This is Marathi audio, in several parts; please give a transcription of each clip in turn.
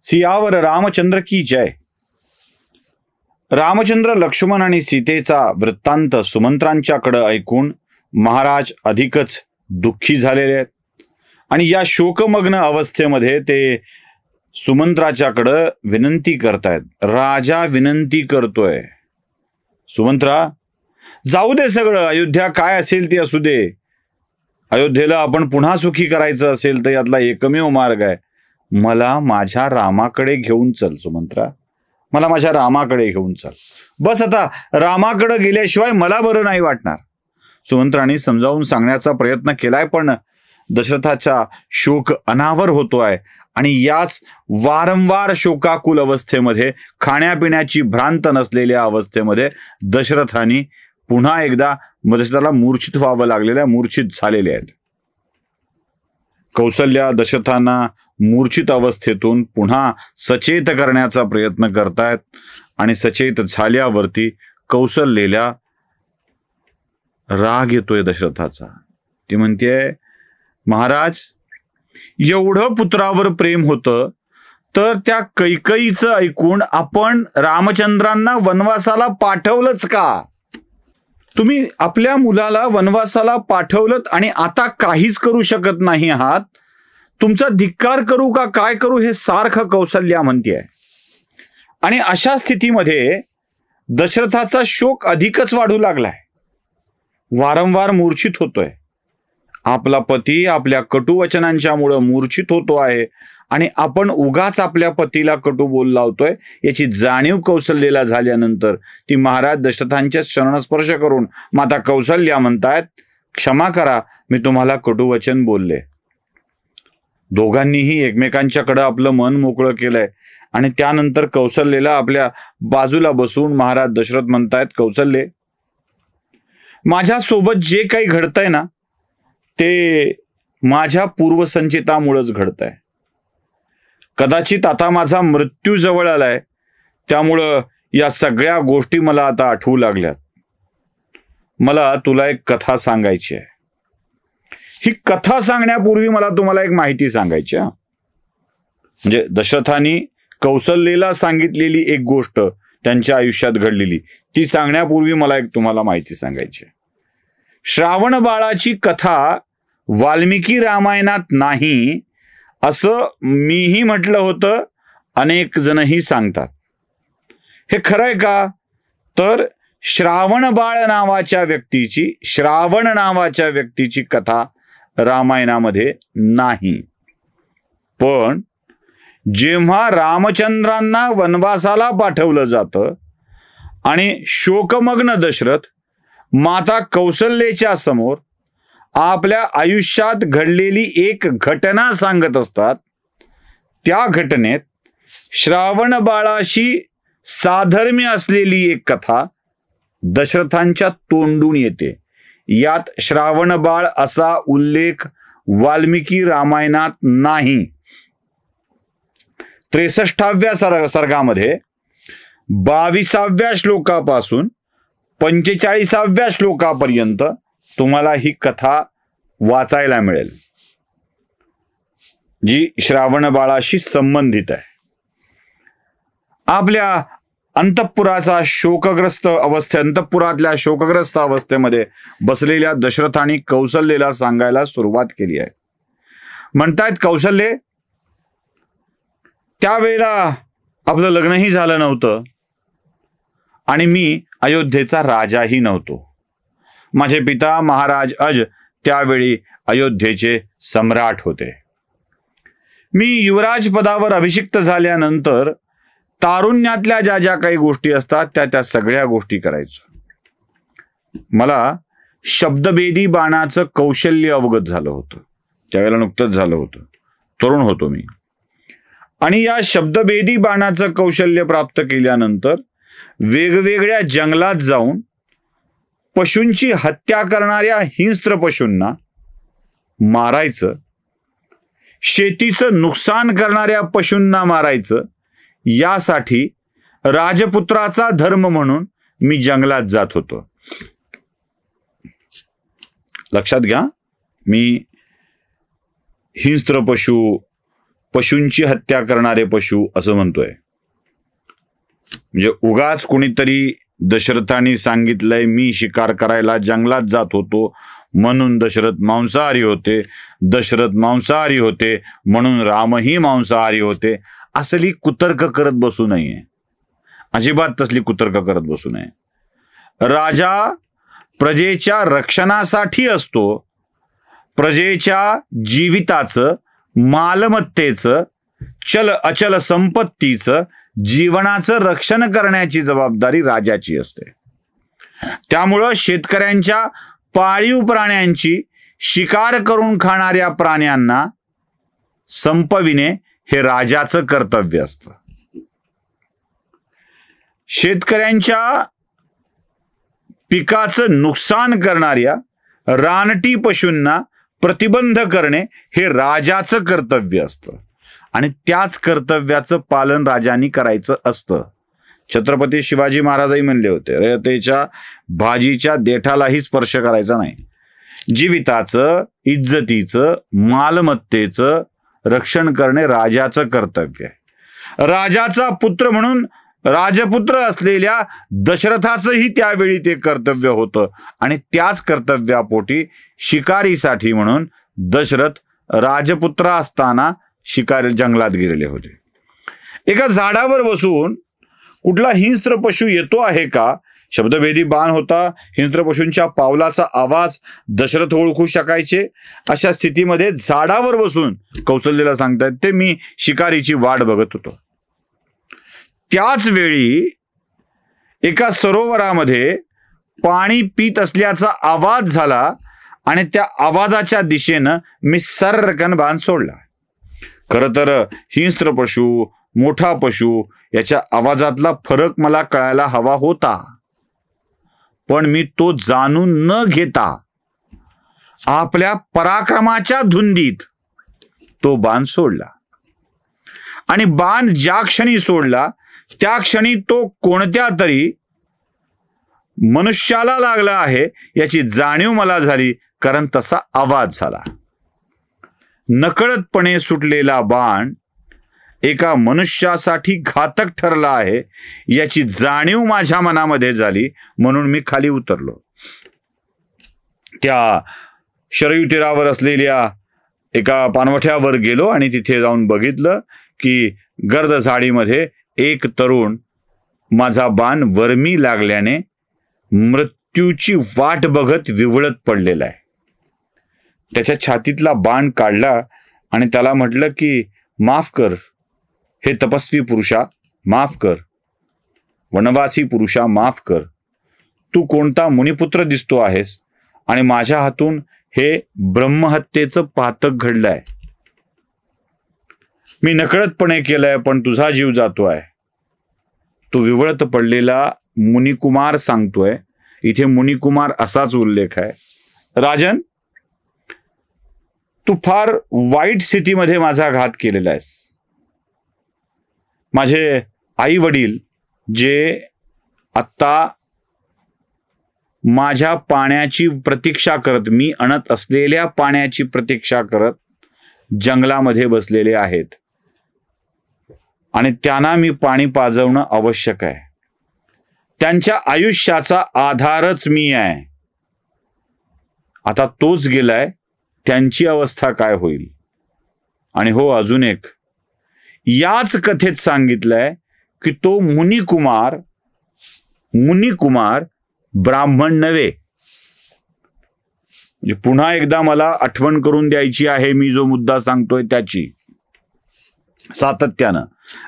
सियावर रामचंद्र की जय. रामचंद्र, लक्ष्मण आणि सीतेचा वृत्तांत सुमंत्रांच्याकडे ऐकून महाराज अधिकच दुःखी झालेले आहेत आणि या शोकमग्न अवस्थेमध्ये ते सुमंत्राच्याकडे विनंती करतायत. राजा विनंती करतोय, सुमंत्रा, जाऊ दे सगळं, अयोध्या काय असेल ती असू दे. अयोध्येला आपण पुन्हा सुखी करायचं असेल तर यातला एकमेव मार्ग आहे, मला माझ्या रामाकडे घेऊन चल. सुमंत्रा, मला माझ्या रामाकडे घेऊन चल. बस आता रामाकडे गेल्याशिवाय मला बरं नाही वाटणार. सुमंत्राने समजावून सांगण्याचा प्रयत्न केलाय, पण दशरथाचा शोक अनावर होतोय आणि याच वारंवार शोकाकुल अवस्थेमध्ये, खाण्यापिण्याची भ्रांत नसलेल्या अवस्थेमध्ये दशरथाने पुन्हा एकदा दशरथाला मूर्छित व्हावं लागलेलं आहे, मूर्छित झालेले आहेत. कौसल्या दशरथांना मूर्छित अवस्थेतून पुन्हा सचेत करण्याचा प्रयत्न करतायत आणि सचेत झाल्यावरती कौसल्याला राग येतोय दशरथाचा. ती म्हणतेय, महाराज, एवढं पुत्रावर प्रेम होतं तर त्या कैकईचं ऐकून आपण रामचंद्रांना वनवासाला पाठवलंच का? तुम्ही आपल्या मुलाला वनवासाला पाठवलत आणि आता काहीच करू शकत नाही आहात. तुमचा धिक्कार करू का काय करू हे सारखं कौसल्या म्हणतेय. आणि अशा स्थितीमध्ये दशरथाचा शोक अधिकच वाढू लागलाय, वारंवार मूर्छित होतोय. आपला पती आपल्या कटुवचनांच्यामुळे मूर्छित होतो आहे आणि आपण उगाच आपल्या पतीला कटू बोल लावतोय याची जाणीव कौसल्याला झाल्यानंतर ती महाराज दशरथांच्या शरणस्पर्श करून माता कौसल्या म्हणतायत, क्षमा करा, मी तुम्हाला कटुवचन बोलले. दोघांनीही एकमेकांच्याकडे आपलं मन मोकळं केलंय आणि त्यानंतर कौसल्याला आपल्या बाजूला बसून महाराज दशरथ म्हणतायत, कौसल्ये, माझ्यासोबत जे काही घडतंय ना ते माझ्या पूर्वसंचितामुळेच घडतंय. कदाचित आता माझा मृत्यू जवळ आलाय, त्यामुळं या सगळ्या गोष्टी मला आता आठवू लागल्यात. मला तुला एक कथा सांगायची आहे. ही कथा सांगण्यापूर्वी मला तुम्हाला एक माहिती सांगायची आहे. म्हणजे दशरथांनी कौसल्याला सांगितलेली एक गोष्ट त्यांच्या आयुष्यात घडलेली, ती सांगण्यापूर्वी मला एक तुम्हाला माहिती सांगायची आहे. श्रावण बाळाची कथा वाल्मिकी रामायणात नाही असं मीही म्हटलं होतं, अनेक जणही सांगतात. हे खरंय का? तर श्रावण नावाच्या व्यक्तीची कथा रामायणामध्ये नाही. पण जेव्हा रामचंद्रांना वनवासाला पाठवलं जातं आणि शोकमग्न दशरथ माता कौसल्याच्या समोर आपल्या आयुष्यात घडलेली एक घटना सांगत असतात, त्या घटनेत श्रावण बाळाशी साधर्म्य असलेली एक कथा दशरथांच्या तोंडून येते. यात श्रावण बाळ असा उल्लेख वाल्मिकी रामायणात नाही. 63व्या सर्गामध्ये 22व्या श्लोकापासून 45व्या श्लोकापर्यंत तुम्हाला ही कथा वाचायला मिळेल, जी श्रावण बाळाशी संबंधित आहे. आपल्या अंतःपुरातल्या शोकग्रस्त अवस्थेमध्ये बसलेल्या दशरथाने कौसल्याला सांगायला सुरुवात केली आहे. म्हणतायत, कौसल्ये, त्यावेळेला आपलं लग्नही झालं नव्हतं आणि मी अयोध्येचा राजाही नव्हतो. माझे पिता महाराज अज त्यावेळी अयोध्येचे सम्राट होते. मी युवराज पदावर अभिषिक्त झाल्यानंतर तारुण्यातल्या ज्या ज्या काही गोष्टी असतात त्या सगळ्या गोष्टी करायचो. मला शब्दभेदी बाणाचं कौशल्य अवगत झालं होतं, त्यावेळेला नुकतंच झालं होतं, तरुण होतो मी. आणि या शब्दभेदी बाणाचं कौशल्य प्राप्त केल्यानंतर वेगवेगळ्या जंगलात जाऊन पशूंची हत्या करणाऱ्या हिंस्त्र पशूंना मारायचं, शेतीचं नुकसान करणाऱ्या पशूंना मारायचं, यासाठी राजपुत्राचा धर्म म्हणून मी जंगलात जात होतो. लक्षात घ्या, मी हिंस्त्र पशु, पशूंची हत्या करणारे पशु असं म्हणतोय. म्हणजे उगाच कोणीतरी दशरथाने सांगितलंय मी शिकार करायला जंगलात जात होतो म्हणून दशरथ मांसाहारी होते, दशरथ मांसाहारी होते म्हणून रामही मांसाहारी होते, असली कुतर्क करत बसू नये. अजिबात तसली कुतर्क करत बसू नये. राजा प्रजेच्या रक्षणासाठी असतो. प्रजेच्या जीविताचं, मालमत्तेचं, चल अचल संपत्तीचं, जीवनाचं रक्षण करण्याची जबाबदारी राजाची असते. त्यामुळं शेतकऱ्यांच्या पाळीव प्राण्यांची शिकार करून खाणाऱ्या प्राण्यांना संपविणे हे राजाचं कर्तव्य असतं. शेतकऱ्यांच्या पिकाचं नुकसान करणाऱ्या रानटी पशूंना प्रतिबंध करणे हे राजाचं कर्तव्य असतं आणि त्याच कर्तव्याचं पालन राजांनी करायचं असतं. छत्रपती शिवाजी महाराजही म्हणले होते, रयतेच्या भाजीच्या देठालाही स्पर्श करायचा नाही. जीविताचं, इज्जतीचं, मालमत्तेचं रक्षण करणे राजाचं कर्तव्य आहे. राजाचा पुत्र म्हणून राजपुत्र असलेल्या दशरथाचंही त्यावेळी ते कर्तव्य होतं आणि त्याच कर्तव्यापोटी शिकारीसाठी म्हणून दशरथ राजपुत्र असताना शिकारी जंगलात गेलेले होते. एका झाडावर बसून कुठला हिंस्त्र पशु येतो आहे का, शब्दभेदी बाण होता, हिंस्त्र पशूंच्या पावलाचा आवाज दशरथ ओळखू शकायचे. अशा स्थितीमध्ये झाडावर बसून कौशल्याला सांगतायत ते मी शिकारीची वाट बघत होतो. त्याच वेळी एका सरोवरामध्ये पाणी पित असल्याचा आवाज झाला आणि त्या आवाजाच्या दिशेनं मी सर्रकन बाण सोडला. खरं तर हिंस्त्र पशु, मोठा पशु याच्या आवाजातला फरक मला कळायला हवा होता, पण मी तो जाणून न घेता आपल्या पराक्रमाच्या धुंदीत तो बाण सोडला. आणि बाण ज्या क्षणी सोडला त्या क्षणी तो कोणत्या तरी मनुष्याला लागला आहे याची जाणीव मला झाली, कारण तसा आवाज झाला. नकळतपणे सुटलेला बाण एका मनुष्यासाठी घातक ठरला आहे याची जाणीव माझ्या मनामध्ये झाली, म्हणून मी खाली उतरलो. त्या शरयू तीरावर असलेल्या एका पाणवठ्यावर गेलो आणि तिथे जाऊन बघितलं की गर्द झाडीमध्ये एक तरुण माझा बाण वर्मी लागल्याने मृत्यूची वाट बघत विवळत पडलेला आहे. त्याच्या छातीतला बाण काढला आणि त्याला म्हटलं की माफ कर हे तपस्वी पुरुषा, माफ कर, वनवासी पुरुषा, माफ कर. तू कोणता मुनिपुत्र दिसतो आहेस आणि माझ्या हातून हे ब्रह्महत्येचं पातक घडलंय. मी नकळतपणे केलंय, पण तुझा जीव जातोय. तो विवळत पडलेला मुनिकुमार सांगतोय. इथे मुनिकुमार असाच उल्लेख आहे. राजन, तू फार वाईट स्थितीमध्ये माझा घात केलेला आहेस. माझे आई वडील जे आत्ता माझ्या पाण्याची प्रतीक्षा करत, मी आणत असलेल्या पाण्याची प्रतीक्षा करत जंगलामध्ये बसलेले आहेत आणि त्यांना मी पाणी पाजवणं आवश्यक आहे. त्यांच्या आयुष्याचा आधारच मी आहे. आता तोच गेलाय, त्यांची अवस्था काय होईल? आणि हो, अजून एक याच कथेत सांगितलंय की तो मुनिकुमार ब्राह्मण नव्हे. म्हणजे पुन्हा एकदा मला आठवण करून द्यायची आहे मी जो मुद्दा सांगतोय त्याची. सातत्यानं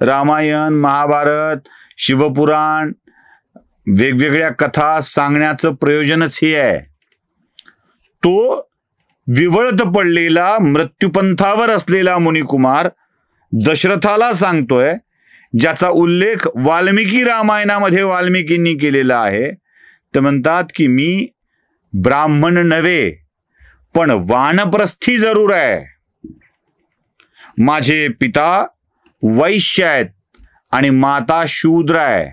रामायण, महाभारत, शिवपुराण, वेगवेगळ्या कथा सांगण्याचं प्रयोजनच हे आहे. तो विवळत पडलेला, मृत्यूपंथावर असलेला मुनिकुमार दशरथाला सांगतोय, ज्याचा उल्लेख वाल्मिकी रामायणामध्ये वाल्मिकींनी केलेला आहे. ते म्हणतात की मी ब्राह्मण नव्हे, पण वानप्रस्थी जरूर आहे. माझे पिता वैश्य आहेत आणि माता शूद्र आहे.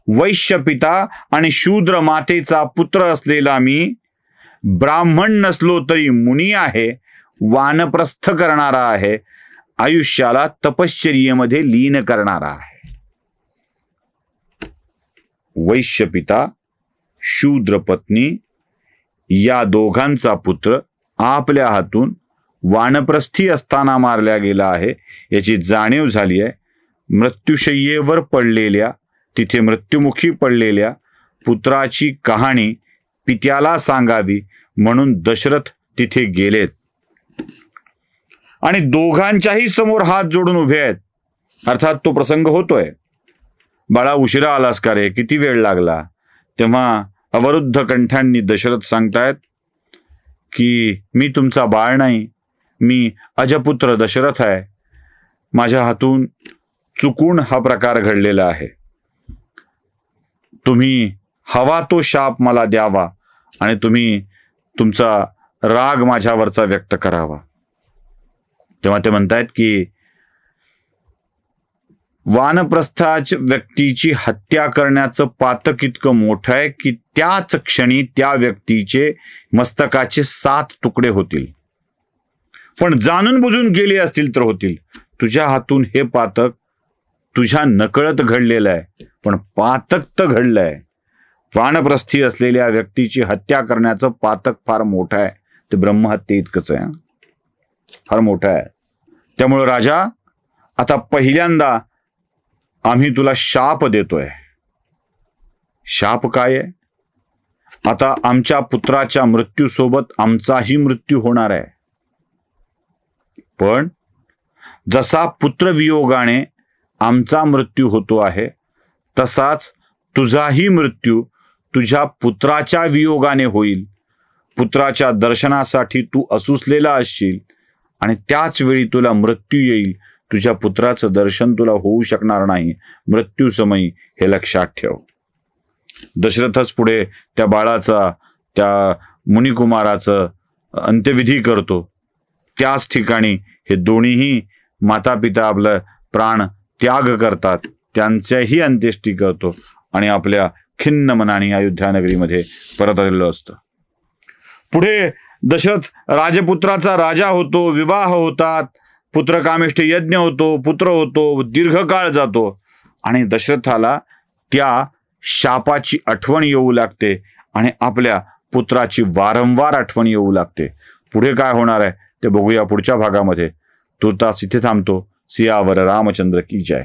वैश्य पिता आणि शूद्र मातेचा पुत्र असलेला मी ब्राह्मण नसलो तरी मुनी आहे, वानप्रस्थ करणारा आहे आयुष्याला तपश्चर्येमध्ये लीन करणारा आहे. वैश्य पिता, शूद्र पत्नी या दोघांचा पुत्र आपल्या हातून वानप्रस्थी असताना मारल्या गेला आहे याची जाणीव झाली आहे. मृत्युशय्येवर पडलेल्या, तिथे मृत्युमुखी पडलेल्या पुत्राची कहाणी पित्याला सांगावी म्हणून दशरथ तिथे गेलेत आणि दोघांच्याही समोर हात जोडून उभे आहेत. अर्थात तो प्रसंग होतोय. बाळा, उशिरा आलास का रे? किती वेळ लागला? तेव्हा अवरुद्ध कंठांनी दशरथ सांगतायत की मी तुमचा बाळ नाही, मी अजपुत्र दशरथ आहे. माझ्या हातून चुकून हा प्रकार घडलेला आहे. तुम्ही हवा तो शाप मला द्यावा आणि तुम्ही तुमचा राग माझ्यावरचा व्यक्त करावा. तेव्हा ते म्हणतायत की वानप्रस्थाच व्यक्तीची हत्या करण्याचं पातक इतकं मोठं आहे की त्याच क्षणी त्या व्यक्तीचे मस्तकाचे 7 तुकडे होतील. पण जाणून बुजून गेले असतील तर होतील. तुझ्या हातून हे पातक तुझ्या नकळत घडलेलं आहे, पण पातक तर घडलंय. वानप्रस्थी असलेल्या व्यक्तीची हत्या करण्याचं पातक फार मोठं आहे. ते ब्रह्महत्ये इतकंच आहे, फार मोठं आहे. त्यामुळं राजा, आता पहिल्यांदा आम्ही तुला शाप देतोय. शाप काय आहे? आता आमच्या पुत्राच्या मृत्यूसोबत आमचाही मृत्यू होणार आहे. पण जसा पुत्रवियोगाने आमचा मृत्यू होतो आहे तसाच तुझाही मृत्यू तुझ्या पुत्राच्या वियोगाने होईल. पुत्राच्या दर्शनासाठी तू असुसलेला असशील आणि त्याच वेळी तुला मृत्यू येईल. तुझ्या पुत्राचं दर्शन तुला होऊ शकणार नाही मृत्यूसमयी, हे लक्षात ठेव. दशरथच पुढे त्या बाळाचा, त्या मुनिकुमाराचं अंत्यविधी करतो. त्याच ठिकाणी हे दोन्हीही माता पिता आपलं प्राण त्याग करतात. त्यांच्याही अंत्येष्टी करतो आणि आपल्या खिन्न मनाने अयोध्या नगरीमध्ये परत आलेलो असतं. पुढे दशरथ राजपुत्राचा राजा होतो, विवाह होतात, पुत्रकामेष्ठी यज्ञ होतो, पुत्र होतो, दीर्घकाळ जातो आणि दशरथाला त्या शापाची आठवण येऊ लागते आणि आपल्या पुत्राची वारंवार आठवण येऊ लागते. पुढे काय होणार आहे ते बघूया पुढच्या भागामध्ये. तुर्तास इथे थांबतो. सियावर रामचंद्र की जय.